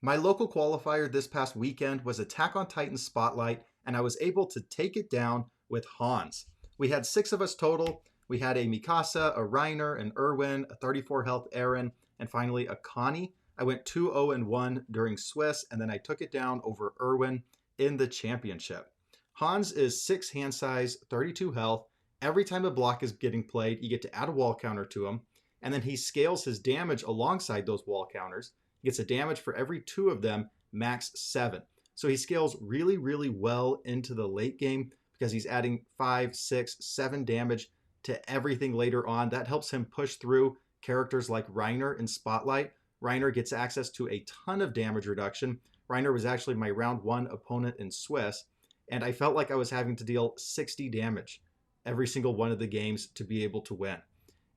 My local qualifier this past weekend was Attack on Titan Spotlight, and I was able to take it down with Hans. We had 6 of us total. We had a Mikasa, a Reiner, an Erwin, a 34 health Aaron, and finally a Connie. I went 2-0-1 during Swiss, and then I took it down over Erwin in the championship. Hans is 6 hand size, 32 health. Every time a block is getting played, you get to add a wall counter to him, and then he scales his damage alongside those wall counters. He gets a damage for every 2 of them, max 7. So he scales really, really well into the late game because he's adding 5, 6, 7 damage to everything later on. That helps him push through characters like Reiner in Spotlight. Reiner gets access to a ton of damage reduction. Reiner was actually my round 1 opponent in Swiss, and I felt like I was having to deal 60 damage every single one of the games to be able to win.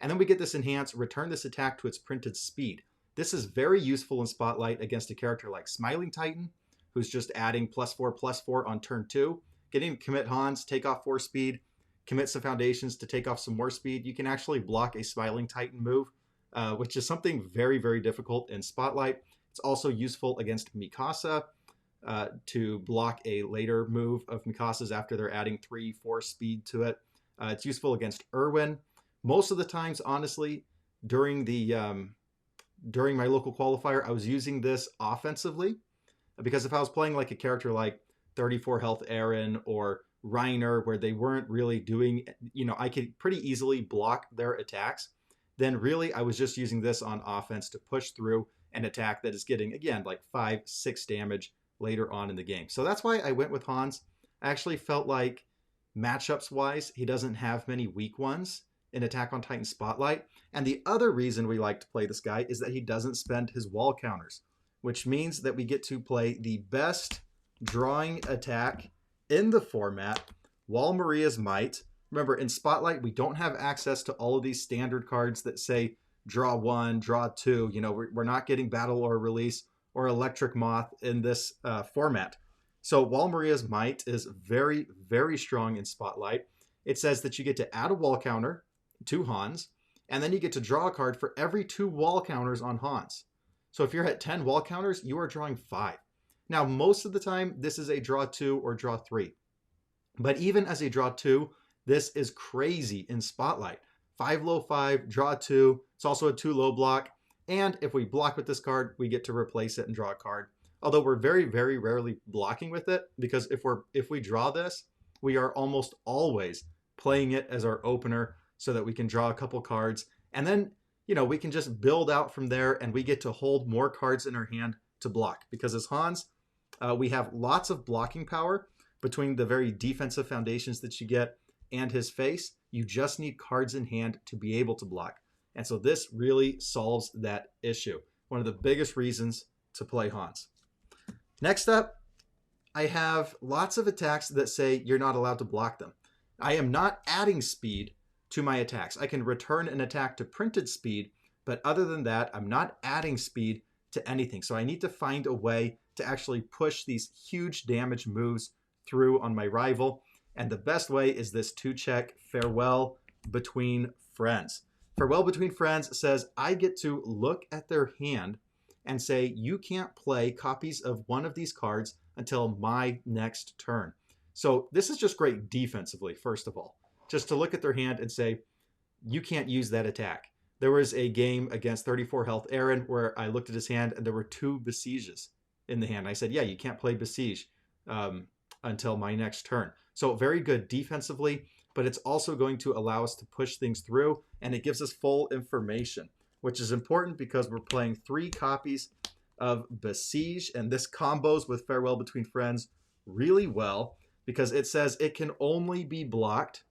And then we get this enhance, return this attack to its printed speed. This is very useful in Spotlight against a character like Smiling Titan, who's just adding +4/+4 on turn 2. Getting to commit Hans, take off 4 speed, commit some foundations to take off some more speed. You can actually block a Smiling Titan move, which is something very, very difficult in Spotlight. It's also useful against Mikasa to block a later move of Mikasa's after they're adding 3, 4 speed to it. It's useful against Erwin. Most of the times, honestly, during my local qualifier, I was using this offensively, because if I was playing like a character like 34 health Aaron or Reiner, where they weren't really doing, I could pretty easily block their attacks, then really I was just using this on offense to push through an attack that is getting, again, like 5, 6 damage later on in the game. So that's why I went with Hans. I actually felt like matchups wise, he doesn't have many weak ones in Attack on Titan Spotlight. And the other reason we like to play this guy is that he doesn't spend his wall counters, which means that we get to play the best drawing attack in the format, Wall Maria's Might. Remember, in Spotlight, we don't have access to all of these standard cards that say draw 1, draw 2. We're not getting Battle or Release or Electric Moth in this format. So Wall Maria's Might is very, very strong in Spotlight. It says that you get to add a wall counter to Hans, and then you get to draw a card for every 2 wall counters on Hans. So if you're at 10 wall counters, you are drawing 5. Now, most of the time, this is a draw 2 or draw 3. But even as a draw 2, this is crazy in Spotlight. 5 low 5, draw 2. It's also a 2 low block. And if we block with this card, we get to replace it and draw a card. Although we're very, very rarely blocking with it, because if we draw this, we are almost always playing it as our opener so that we can draw a couple cards. And then, we can just build out from there, and we get to hold more cards in our hand to block. Because as Hans, we have lots of blocking power between the very defensive foundations that you get and his face. You just need cards in hand to be able to block. And so this really solves that issue. One of the biggest reasons to play Hans. Next up, I have lots of attacks that say you're not allowed to block them. I am not adding speed to my attacks. I can return an attack to printed speed, but other than that, I'm not adding speed to anything. So I need to find a way to actually push these huge damage moves through on my rival. And the best way is this 2-check Farewell Between Friends. Farewell Between Friends says I get to look at their hand and say, you can't play copies of one of these cards until my next turn. So this is just great defensively, first of all. Just to look at their hand and say, you can't use that attack. There was a game against 34 health Aaron where I looked at his hand and there were 2 Besieges in the hand. I said, yeah, you can't play Besiege until my next turn. So very good defensively, but it's also going to allow us to push things through, and it gives us full information, which is important because we're playing 3 copies of Besiege, and this combos with Farewell Between Friends really well because it says it can only be blocked.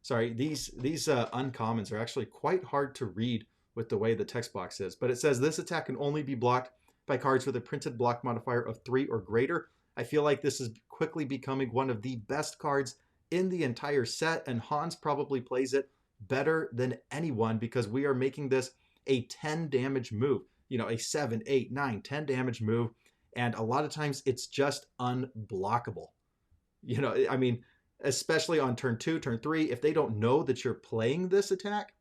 Sorry, these uncommons are actually quite hard to read with the way the text box is, but it says this attack can only be blocked by cards with a printed block modifier of 3 or greater. I feel like this is quickly becoming one of the best cards in the entire set, and Hans probably plays it better than anyone because we are making this a 10 damage move, a 7, 8, 9, 10 damage move, and a lot of times it's just unblockable. I mean, especially on turn 2, turn 3, if they don't know that you're playing this attack,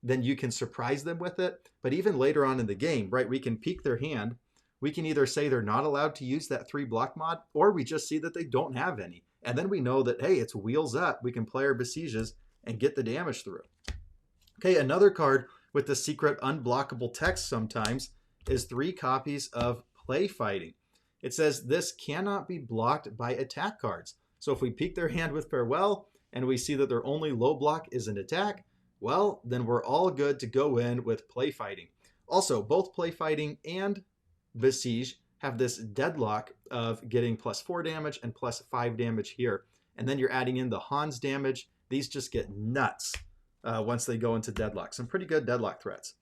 then you can surprise them with it. But even later on in the game, right, we can peek their hand, we can either say they're not allowed to use that 3 block mod, or we just see that they don't have any. And then we know that, hey, it's wheels up. We can play our besieges and get the damage through. Okay, another card with the secret unblockable text sometimes is 3 copies of Play Fighting. It says this cannot be blocked by attack cards. So if we peek their hand with Farewell and we see that their only low block is an attack, well, then we're all good to go in with Play Fighting. Also, both Play Fighting and Besiege have this deadlock of getting +4 damage and +5 damage here. And then you're adding in the Hans damage. These just get nuts once they go into deadlock. Some pretty good deadlock threats.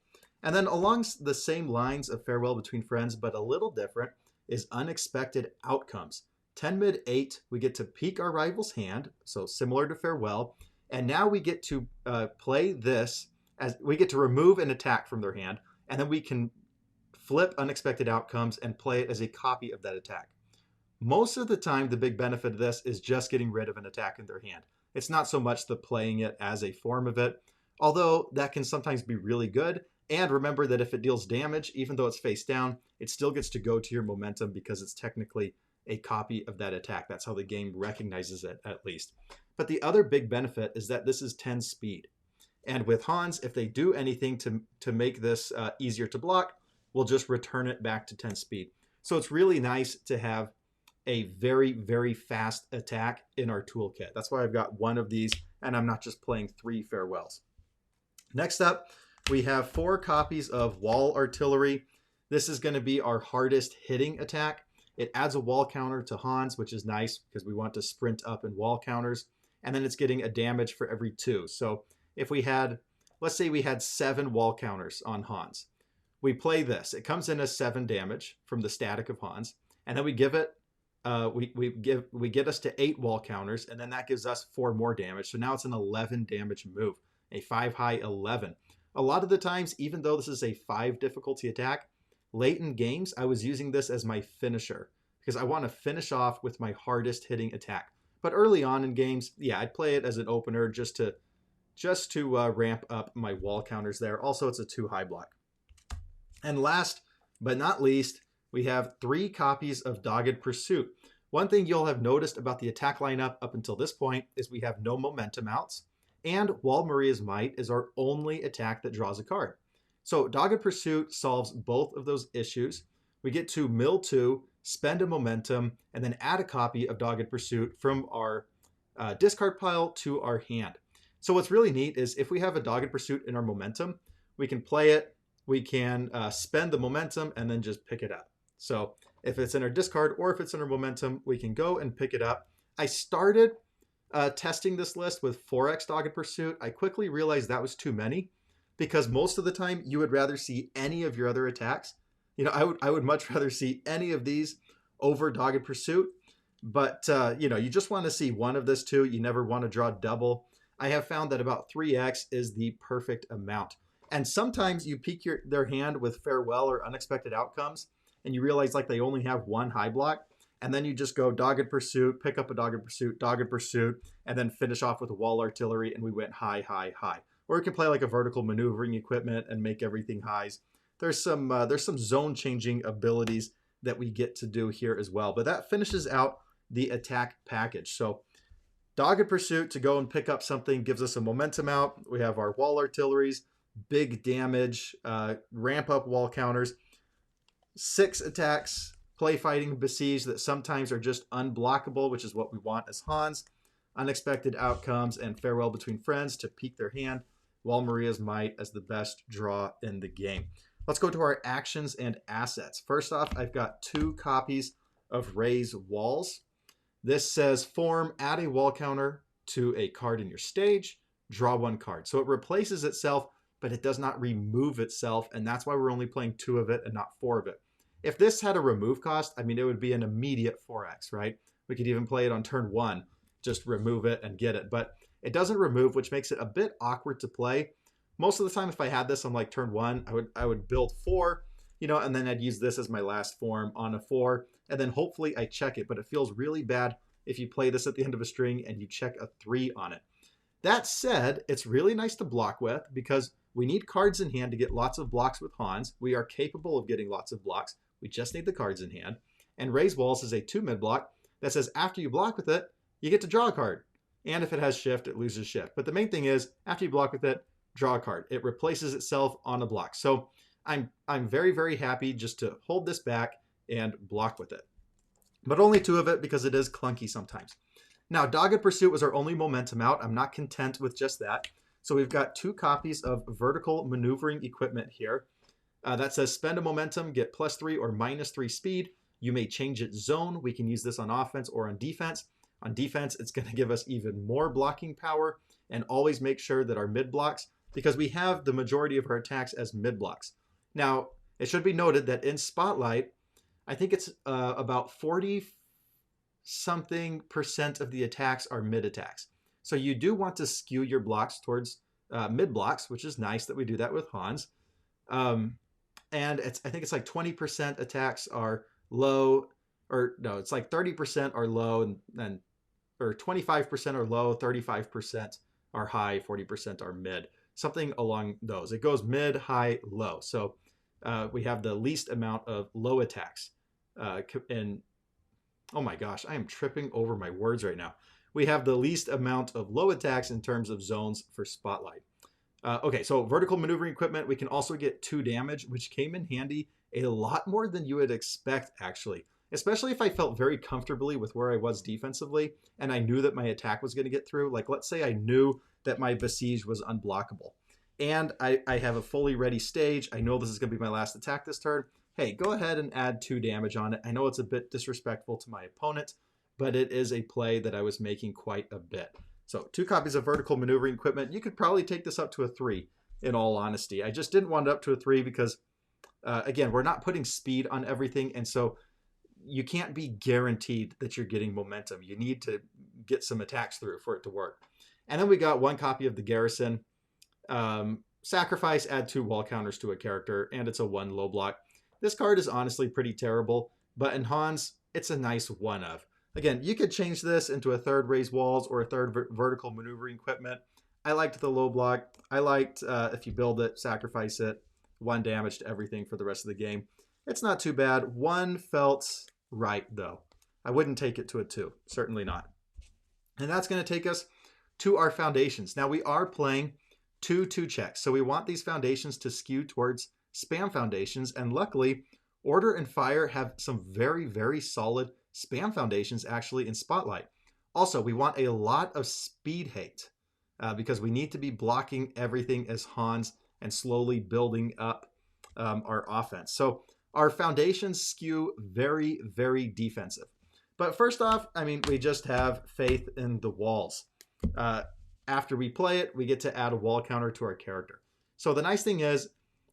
And then along the same lines of Farewell Between Friends, but a little different, is Unexpected Outcomes. 10 mid 8, we get to peek our rival's hand, so similar to Farewell. And now we get to play this, as we get to remove an attack from their hand, and then we can flip Unexpected Outcomes and play it as a copy of that attack. Most of the time, the big benefit of this is just getting rid of an attack in their hand. It's not so much the playing it as a form of it, although that can sometimes be really good. And remember that if it deals damage, even though it's face down, it still gets to go to your momentum because it's technically a copy of that attack. That's how the game recognizes it, at least. But the other big benefit is that this is 10 speed. And with Hans, if they do anything to make this easier to block, we'll just return it back to 10 speed. So it's really nice to have a very, very fast attack in our toolkit. That's why I've got one of these, and I'm not just playing 3 Farewells. Next up, we have 4 copies of Wall Artillery. This is going to be our hardest hitting attack. It adds a wall counter to Hans, which is nice because we want to sprint up in wall counters. And then it's getting a damage for every 2. So if we had, let's say we had 7 wall counters on Hans. We play this. It comes in as 7 damage from the static of Hans. And then we give it, we get us to 8 wall counters. And then that gives us 4 more damage. So now it's an 11 damage move, a 5 high 11. A lot of the times, even though this is a 5 difficulty attack, late in games, I was using this as my finisher because I want to finish off with my hardest hitting attack. But early on in games, yeah, I'd play it as an opener just to ramp up my wall counters there. Also, it's a 2 high block. And last but not least, we have 3 copies of Dogged Pursuit. One thing you'll have noticed about the attack lineup up until this point is we have no momentum outs. And Wall Maria's Might is our only attack that draws a card. So Dogged Pursuit solves both of those issues. We get to mill 2, spend a momentum, and then add a copy of Dogged Pursuit from our discard pile to our hand. So what's really neat is if we have a Dogged Pursuit in our momentum, we can play it, we can spend the momentum, and then just pick it up. So if it's in our discard or if it's in our momentum, we can go and pick it up. I started testing this list with 4x Dogged Pursuit. I quickly realized that was too many because most of the time you would rather see any of your other attacks. You know, I would much rather see any of these over Dogged Pursuit, but you know, you just want to see one of this too. You never want to draw double. I have found that about 3x is the perfect amount. And sometimes you peek their hand with Farewell or Unexpected Outcomes and you realize like they only have 1 high block. And then you just go Dogged Pursuit, pick up a Dogged Pursuit, and then finish off with a Wall Artillery, and we went high, high, high. Or you can play like a vertical maneuvering equipment and make everything highs. There's some zone changing abilities that we get to do here as well. But that finishes out the attack package. So Dogged Pursuit to go and pick up something gives us a momentum out. We have our Wall Artilleries, big damage, ramp up wall counters, 6 attacks, Play Fighting, Besiege that sometimes are just unblockable, which is what we want as Hans, Unexpected Outcomes, and Farewell Between Friends to peek their hand, Wall Maria's Might as the best draw in the game. Let's go to our actions and assets. First off, I've got 2 copies of Raise Walls. This says form, add a wall counter to a card in your stage, draw 1 card. So it replaces itself, but it does not remove itself, and that's why we're only playing 2 of it and not 4 of it. If this had a remove cost, I mean, it would be an immediate 4x, right? We could even play it on turn 1, just remove it and get it. But it doesn't remove, which makes it a bit awkward to play. Most of the time, if I had this on like turn 1, I would build 4, you know, and then I'd use this as my last form on a 4, and then hopefully I check it. But it feels really bad if you play this at the end of a string and you check a 3 on it. That said, it's really nice to block with because we need cards in hand to get lots of blocks with Hans. We are capable of getting lots of blocks. We just need the cards in hand. And Raise Walls is a 2 mid block that says after you block with it, you get to draw a card. And if it has shift, it loses shift. But the main thing is, after you block with it, draw a card. It replaces itself on a block. So I'm very, very happy just to hold this back and block with it. But only 2 of it because it is clunky sometimes. Now, Dogged Pursuit was our only momentum out. I'm not content with just that. So we've got 2 copies of Vertical Maneuvering Equipment here. That says spend a momentum, get +3 or -3 speed. You may change its zone. We can use this on offense or on defense. On defense, it's going to give us even more blocking power, and always make sure that our mid blocks, because we have the majority of our attacks as mid blocks. Now, it should be noted that in Spotlight, I think it's about 40-something% of the attacks are mid attacks. So you do want to skew your blocks towards mid blocks, which is nice that we do that with Hans. And I think it's like 20% attacks are low, or no, it's like 30% are low, and or 25% are low, 35% are high, 40% are mid. Something along those. It goes mid, high, low. So we have the least amount of low attacks. And oh my gosh, I am tripping over my words right now. We have the least amount of low attacks in terms of zones for Spotlight. Okay, so Vertical Maneuvering Equipment, we can also get 2 damage, which came in handy a lot more than you would expect, actually. Especially if I felt very comfortably with where I was defensively, and I knew that my attack was going to get through. Like, let's say I knew that my Besiege was unblockable, and I have a fully ready stage. I know this is going to be my last attack this turn. Hey, go ahead and add 2 damage on it. I know it's a bit disrespectful to my opponent, but it is a play that I was making quite a bit. So 2 copies of Vertical Maneuvering Equipment. You could probably take this up to a 3, in all honesty. I just didn't want it up to a 3 because, again, we're not putting speed on everything, and so you can't be guaranteed that you're getting momentum. You need to get some attacks through for it to work. And then we got 1 copy of the Garrison. Sacrifice, add 2 wall counters to a character, and it's a 1 low block. This card is honestly pretty terrible, but in Hans, it's a nice 1 of. Again, you could change this into a 3rd Raise Walls or a 3rd Vertical Maneuvering Equipment. I liked the low block. I liked if you build it, sacrifice it, 1 damage to everything for the rest of the game. It's not too bad. 1 felt right, though. I wouldn't take it to a 2. Certainly not. And that's going to take us to our foundations. Now, we are playing 2 2-checks, so we want these foundations to skew towards spam foundations, and luckily, Order and Fire have some very, very solid spam foundations actually in Spotlight. Also, we want a lot of speed hate because we need to be blocking everything as Hans and slowly building up our offense. So our foundations skew very, very defensive. But first off, I mean, we just have faith in the walls. After we play it, we get to add a wall counter to our character. So the nice thing is,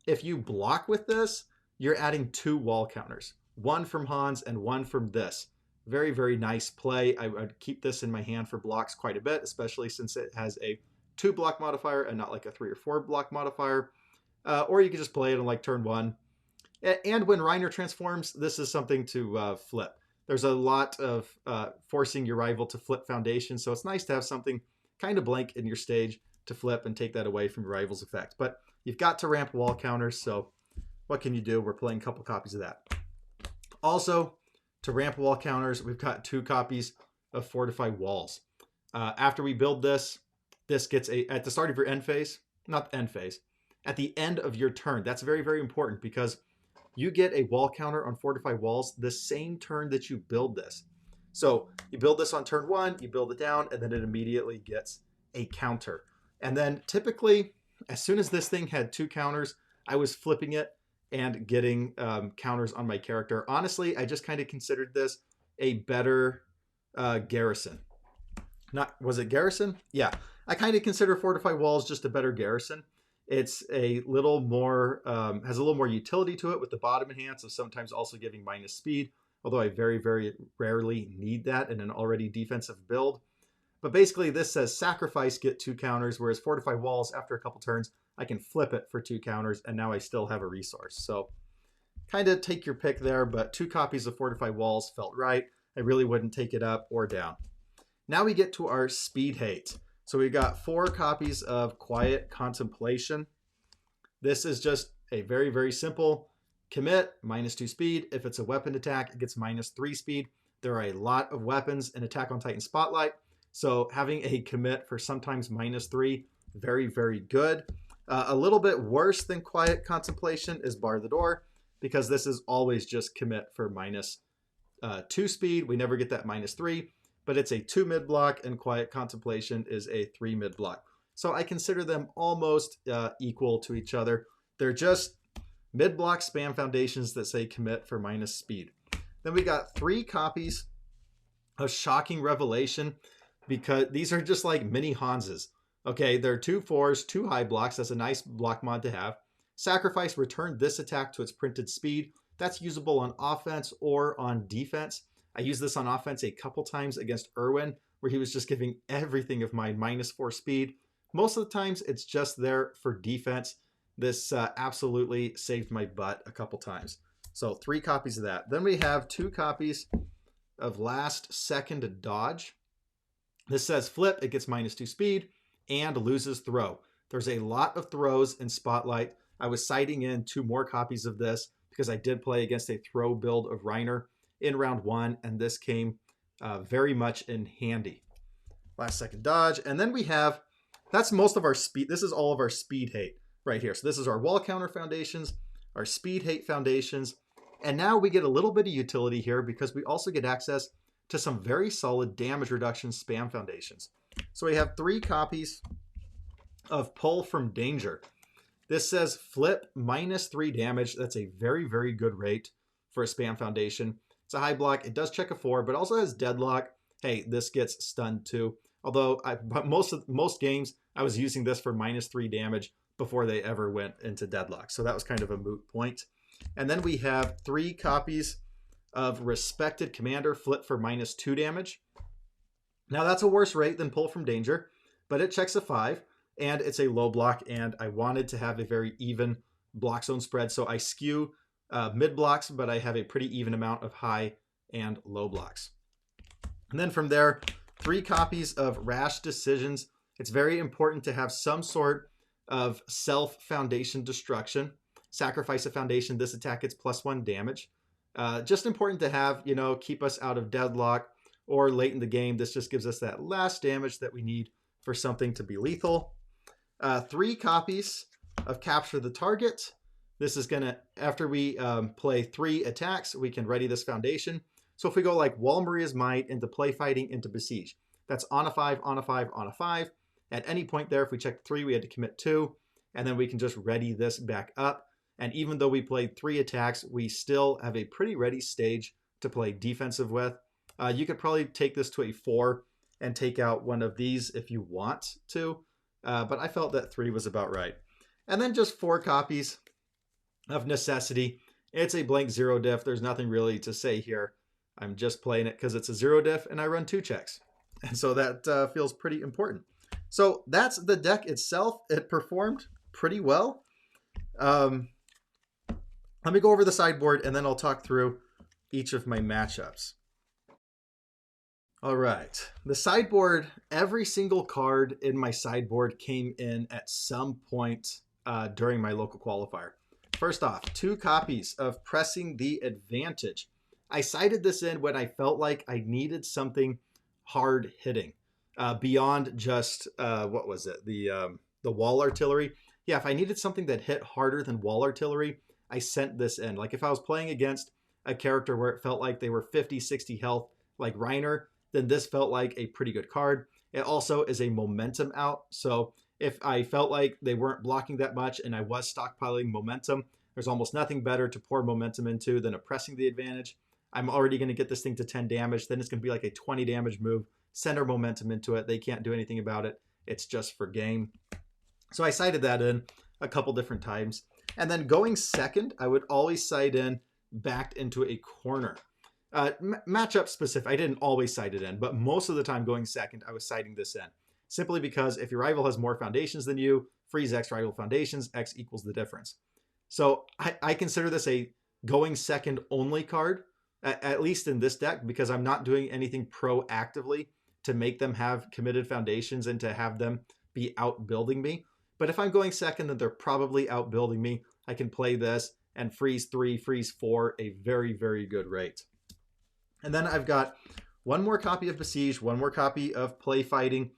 if you block with this, you're adding 2 wall counters. 1 from Hans and 1 from this. Very, very nice play. I would keep this in my hand for blocks quite a bit, especially since it has a 2 block modifier and not like a 3 or 4 block modifier. Or you can just play it on like turn 1. And when Reiner transforms, this is something to flip. There's a lot of forcing your rival to flip foundation, so it's nice to have something kind of blank in your stage to flip and take that away from your rival's effect. But you've got to ramp wall counters, so what can you do? We're playing a couple copies of that. Also, to ramp wall counters, we've got 2 copies of Fortify Walls. After we build this, this gets at the start of your end phase, not the end phase, at the end of your turn. That's very, very important because you get a wall counter on Fortify Walls the same turn that you build this. So you build this on turn 1, you build it down, and then it immediately gets a counter. And then typically, as soon as this thing had 2 counters, I was flipping it and getting counters on my character. Honestly, I just kind of considered this a better Garrison. Was it Garrison? Yeah, I kind of consider Fortify Walls just a better Garrison. It's a little more, has a little more utility to it with the bottom enhance of sometimes also giving minus speed, although I very, very rarely need that in an already defensive build. But basically this says sacrifice, get 2 counters, whereas Fortify Walls, after a couple turns, I can flip it for 2 counters, and now I still have a resource. So kind of take your pick there, but 2 copies of Fortify Walls felt right. I really wouldn't take it up or down. Now we get to our speed hate. So we've got 4 copies of Quiet Contemplation. This is just a very, very simple Commit, -2 speed. If it's a weapon attack, it gets -3 speed. There are a lot of weapons in Attack on Titan Spotlight, so having a commit for sometimes -3, very, very good. A little bit worse than Quiet Contemplation is Bar the Door, because this is always just commit for -2 speed. We never get that -3, but it's a 2 mid block, and Quiet Contemplation is a 3 mid block. So I consider them almost equal to each other. They're just mid block spam foundations that say commit for -speed. Then we got 3 copies of Shocking Revelation, because these are just like mini Hanses. Okay, they're 2 4s, 2 high blocks. That's a nice block mod to have. Sacrifice, return this attack to its printed speed. That's usable on offense or on defense. I used this on offense a couple times against Irwin, where he was just giving everything of mine -4 speed. Most of the times, it's just there for defense. This absolutely saved my butt a couple times. So 3 copies of that. Then we have 2 copies of Last Second Dodge. This says flip, it gets -2 speed and loses throw. There's a lot of throws in Spotlight. I was citing in 2 more copies of this because I did play against a throw build of Reiner in round 1, and this came very much in handy. Last Second Dodge. And then we have, that's most of our speed. This is all of our speed hate right here. So this is our wall counter foundations, our speed hate foundations. And now we get a little bit of utility here because we also get access to some very solid damage reduction spam foundations. So we have 3 copies of Pull from Danger. This says flip -3 damage. That's a very, very good rate for a spam foundation. It's a high block. It does check a 4, but also has deadlock. Hey, this gets stunned too. Although most games, I was using this for -3 damage before they ever went into deadlock. So that was kind of a moot point. And then we have 3 copies of Respected Commander, flip for -2 damage. Now that's a worse rate than Pull from Danger, but it checks a 5, and it's a low block, and I wanted to have a very even block zone spread, so I skew mid blocks, but I have a pretty even amount of high and low blocks. And then from there, 3 copies of Rash Decisions. It's very important to have some sort of self-foundation destruction. Sacrifice a foundation. This attack gets +1 damage. Just important to have, keep us out of deadlock or late in the game. This just gives us that last damage that we need for something to be lethal. 3 copies of Capture the Target. This is gonna, after we play 3 attacks, we can ready this foundation. So if we go like Wall Maria's Might into Play Fighting into Besiege, that's on a 5, on a 5, on a 5. At any point there, if we checked 3, we had to commit 2, and then we can just ready this back up. And even though we played 3 attacks, we still have a pretty ready stage to play defensive with. You could probably take this to a 4 and take out one of these if you want to, but I felt that 3 was about right. And then just 4 copies of Necessity. It's a blank 0 diff. There's nothing really to say here. I'm just playing it because it's a 0 diff and I run 2 checks. And so that feels pretty important. So that's the deck itself. It performed pretty well. Let me go over the sideboard and then I'll talk through each of my matchups. All right, the sideboard, every single card in my sideboard came in at some point during my local qualifier. First off, 2 copies of Pressing the Advantage. I cited this in when I felt like I needed something hard hitting beyond just, what was it? The wall artillery. Yeah, if I needed something that hit harder than wall artillery, I sent this in. Like if I was playing against a character where it felt like they were 50, 60 health, like Reiner, then this felt like a pretty good card. It also is a momentum out. So if I felt like they weren't blocking that much and I was stockpiling momentum, there's almost nothing better to pour momentum into than a Pressing the Advantage. I'm already going to get this thing to 10 damage. Then it's going to be like a 20 damage move. Send our momentum into it. They can't do anything about it. It's just for game. So I cited that in a couple different times. And then going second, I would always cite in backed into a corner. Matchup specific, I didn't always cite it in, but most of the time going second, I was citing this in. Simply because if your rival has more foundations than you, freeze X rival foundations, X equals the difference. So I consider this a going second only card, at least in this deck, because I'm not doing anything proactively to make them have committed foundations and to have them be outbuilding me. But if I'm going second, then they're probably outbuilding me. I can play this and freeze 3, freeze 4, a very, very good rate. And then I've got one more copy of Besiege, one more copy of Play Fighting,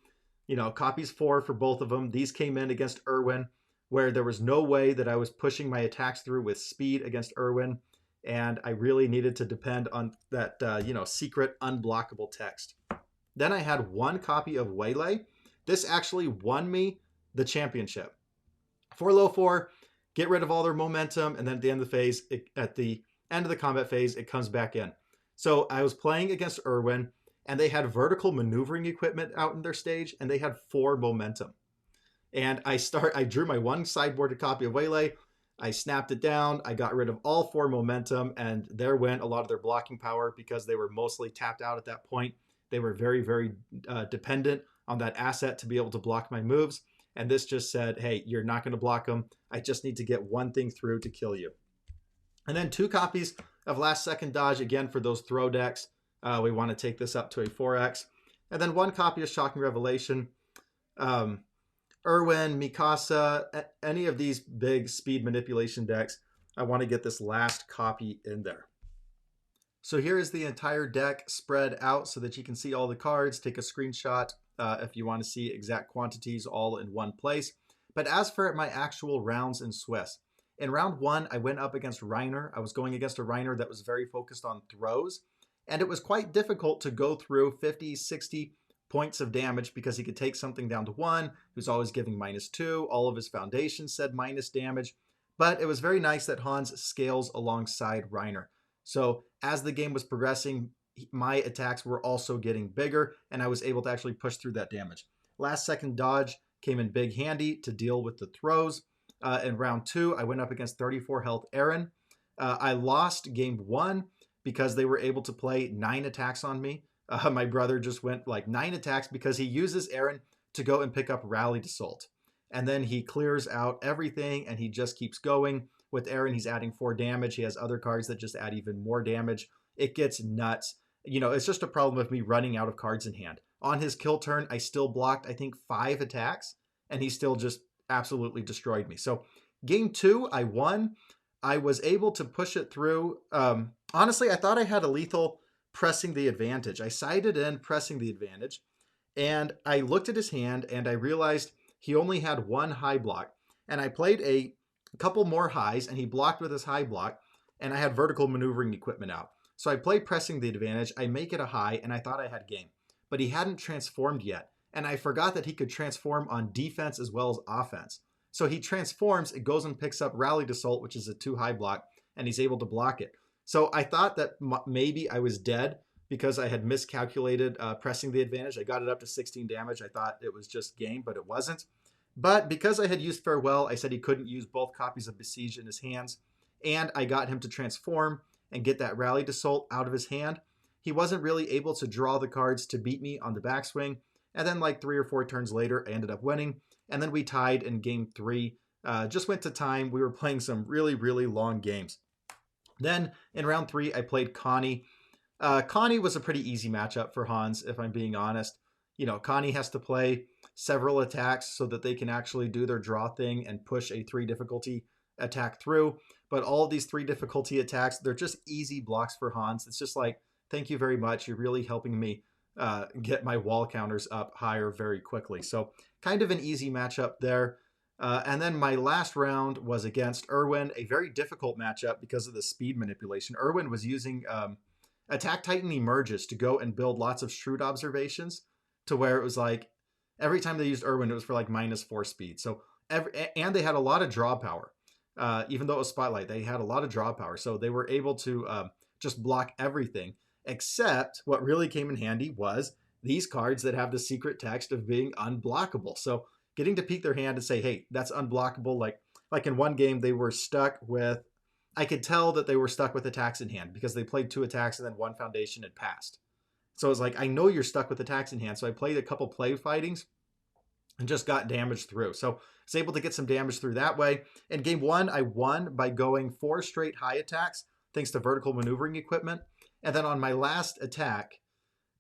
copies 4 for both of them. These came in against Irwin, where there was no way that I was pushing my attacks through with speed against Irwin, and I really needed to depend on that, secret unblockable text. Then I had one copy of Waylay. This actually won me the championship. 4 low 4, get rid of all their momentum, and then at the end of the phase, at the end of the combat phase, it comes back in. So I was playing against Irwin, and they had vertical maneuvering equipment out in their stage, and they had 4 momentum. And I drew my one sideboarded copy of Waylay, I snapped it down, I got rid of all 4 momentum, and there went a lot of their blocking power because they were mostly tapped out at that point. They were very, very dependent on that asset to be able to block my moves. And this just said, hey, you're not going to block them. I just need to get one thing through to kill you. And then 2 copies of Last Second Dodge, again, for those throw decks. We want to take this up to a 4x. And then 1 copy of Shocking Revelation. Irwin, Mikasa, any of these big speed manipulation decks, I want to get this last copy in there. So here is the entire deck spread out so that you can see all the cards. Take a screenshot if you want to see exact quantities all in one place. But as for my actual rounds in Swiss, in round 1, I went up against Reiner. I was going against a Reiner that was very focused on throws, and it was quite difficult to go through 50, 60 points of damage because he could take something down to 1. He was always giving -2. All of his foundations said minus damage, but it was very nice that Hans scales alongside Reiner. So as the game was progressing, my attacks were also getting bigger, and I was able to actually push through that damage. Last Second Dodge came in big handy to deal with the throws. In round 2, I went up against 34 health Aaron. I lost game 1 because they were able to play 9 attacks on me. My brother just went like 9 attacks because he uses Aaron to go and pick up Rallied Assault. And then he clears out everything and he just keeps going. With Aaron, he's adding 4 damage. He has other cards that just add even more damage. It gets nuts. It's just a problem of me running out of cards in hand. On his kill turn, I still blocked, I think, 5 attacks, and he still just absolutely destroyed me. So game 2, I won. I was able to push it through. Honestly, I thought I had a lethal pressing the advantage. I sided in pressing the advantage, and I looked at his hand, and I realized he only had 1 high block. And I played a couple more highs, and he blocked with his high block, and I had vertical maneuvering equipment out. So I played pressing the advantage. I make it a high, and I thought I had game. But he hadn't transformed yet, and I forgot that he could transform on defense as well as offense. So he transforms, it goes and picks up Rallied Assault, which is a 2 high block, and he's able to block it. So I thought that maybe I was dead because I had miscalculated pressing the advantage. I got it up to 16 damage. I thought it was just game, but it wasn't. But because I had used Farewell, I said he couldn't use both copies of Besiege in his hands, and I got him to transform and get that Rallied Assault out of his hand. He wasn't really able to draw the cards to beat me on the backswing, and then like 3 or 4 turns later, I ended up winning, and then we tied in game 3. Just went to time. We were playing some really, really long games. Then in round 3, I played Connie. Connie was a pretty easy matchup for Hans, if I'm being honest. Connie has to play several attacks so that they can actually do their draw thing and push a 3 difficulty attack through. But all of these 3 difficulty attacks, they're just easy blocks for Hans. It's just like, thank you very much. You're really helping me get my wall counters up higher very quickly. So kind of an easy matchup there. And then my last round was against Irwin, a very difficult matchup because of the speed manipulation. Irwin was using Attack Titan Emerges to go and build lots of shrewd observations to where it was like, every time they used Irwin, it was for like -4 speed. So and they had a lot of draw power. Even though it was Spotlight, they had a lot of draw power. So they were able to just block everything, except what really came in handy was these cards that have the secret text of being unblockable. So getting to peek their hand and say, hey, that's unblockable. Like in one game, they were stuck with, I could tell that they were stuck with attacks in hand because they played 2 attacks and then 1 foundation had passed. So I was like, I know you're stuck with attacks in hand. So I played a couple play fightings and just got damage through. So I was able to get some damage through that way. In game 1, I won by going 4 straight high attacks, thanks to vertical maneuvering equipment. And then on my last attack,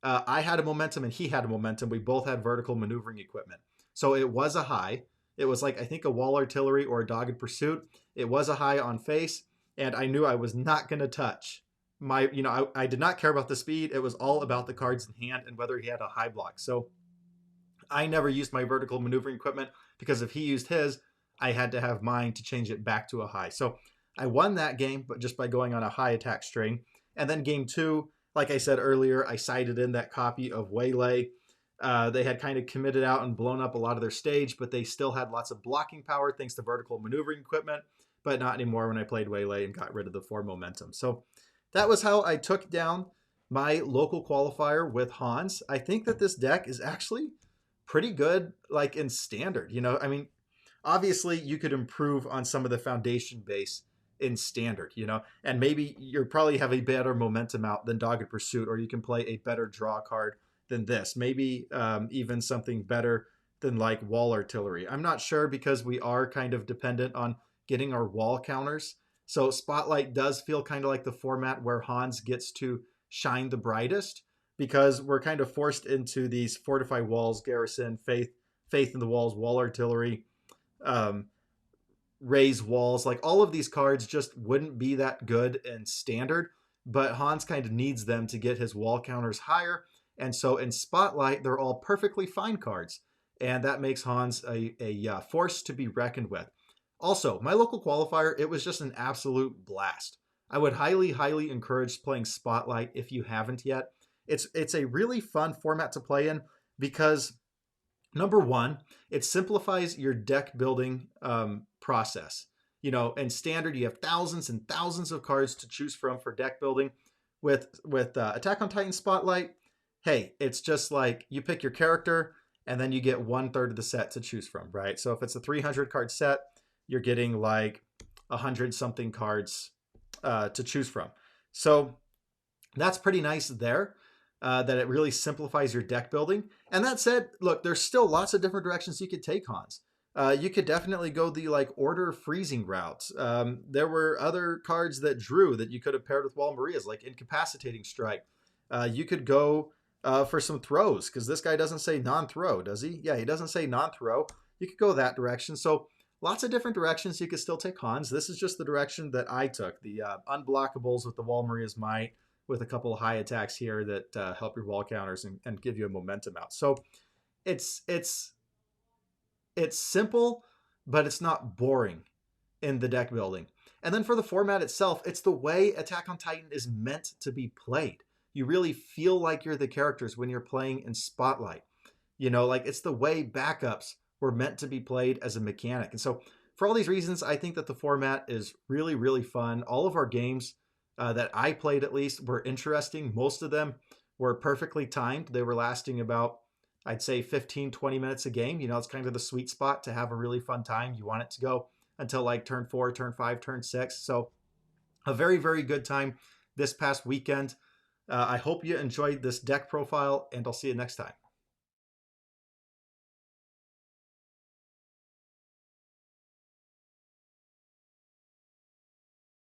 I had a momentum and he had a momentum. We both had vertical maneuvering equipment. So it was a high. It was like, I think, a wall artillery or a dogged pursuit. It was a high on face. and I knew I was not going to touch my, I did not care about the speed. It was all about the cards in hand and whether he had a high block. So I never used my vertical maneuvering equipment because if he used his, I had to have mine to change it back to a high. So I won that game, but just by going on a high attack string. And then game two, like I said earlier, I sided in that copy of Waylay. They had kind of committed out and blown up a lot of their stage, but they still had lots of blocking power thanks to vertical maneuvering equipment, but not anymore when I played Waylay and got rid of the 4 momentum. So that was how I took down my local qualifier with Hans. I think that this deck is actually pretty good, like in standard. I mean, obviously you could improve on some of the foundation base in standard, and maybe you probably have a better momentum out than Dogged Pursuit, or you can play a better draw card than this. Maybe even something better than like Wall Artillery. I'm not sure because we are kind of dependent on getting our wall counters. So Spotlight does feel kind of like the format where Hans gets to shine the brightest because we're kind of forced into these Fortify Walls, Garrison, Faith in the Walls, Wall Artillery, Raise Walls. Like all of these cards just wouldn't be that good in standard, but Hans kind of needs them to get his wall counters higher. And so in Spotlight, they're all perfectly fine cards. And that makes Hans a force to be reckoned with. Also, my local qualifier, it was just an absolute blast. I would highly, highly encourage playing Spotlight if you haven't yet. It's a really fun format to play in because, number one, it simplifies your deck building process. In standard, you have thousands and thousands of cards to choose from for deck building. With Attack on Titan Spotlight, hey, it's just like you pick your character and then you get 1/3 of the set to choose from, right? So if it's a 300 card set, you're getting like 100 something cards to choose from. So that's pretty nice there. That it really simplifies your deck building. And that said, look, there's still lots of different directions you could take, Hans. You could definitely go the like order freezing route. There were other cards that drew that you could have paired with Wall Maria's, like Incapacitating Strike. You could go for some throws, because this guy doesn't say non-throw, does he? Yeah, he doesn't say non-throw. You could go that direction. So lots of different directions you could still take, Hans. This is just the direction that I took. The unblockables with the Wall Maria's Might, with a couple of high attacks here that help your wall counters and give you a momentum out. So it's simple, but it's not boring in the deck building. And then for the format itself, it's the way Attack on Titan is meant to be played. You really feel like you're the characters when you're playing in Spotlight. Like it's the way backups were meant to be played as a mechanic. And so for all these reasons, I think that the format is really, really fun. All of our games that I played, at least, were interesting. Most of them were perfectly timed. They were lasting about, I'd say, 15, 20 minutes a game. It's kind of the sweet spot to have a really fun time. You want it to go until like turn 4, turn 5, turn 6. So a very, very good time this past weekend. I hope you enjoyed this deck profile, and I'll see you next time.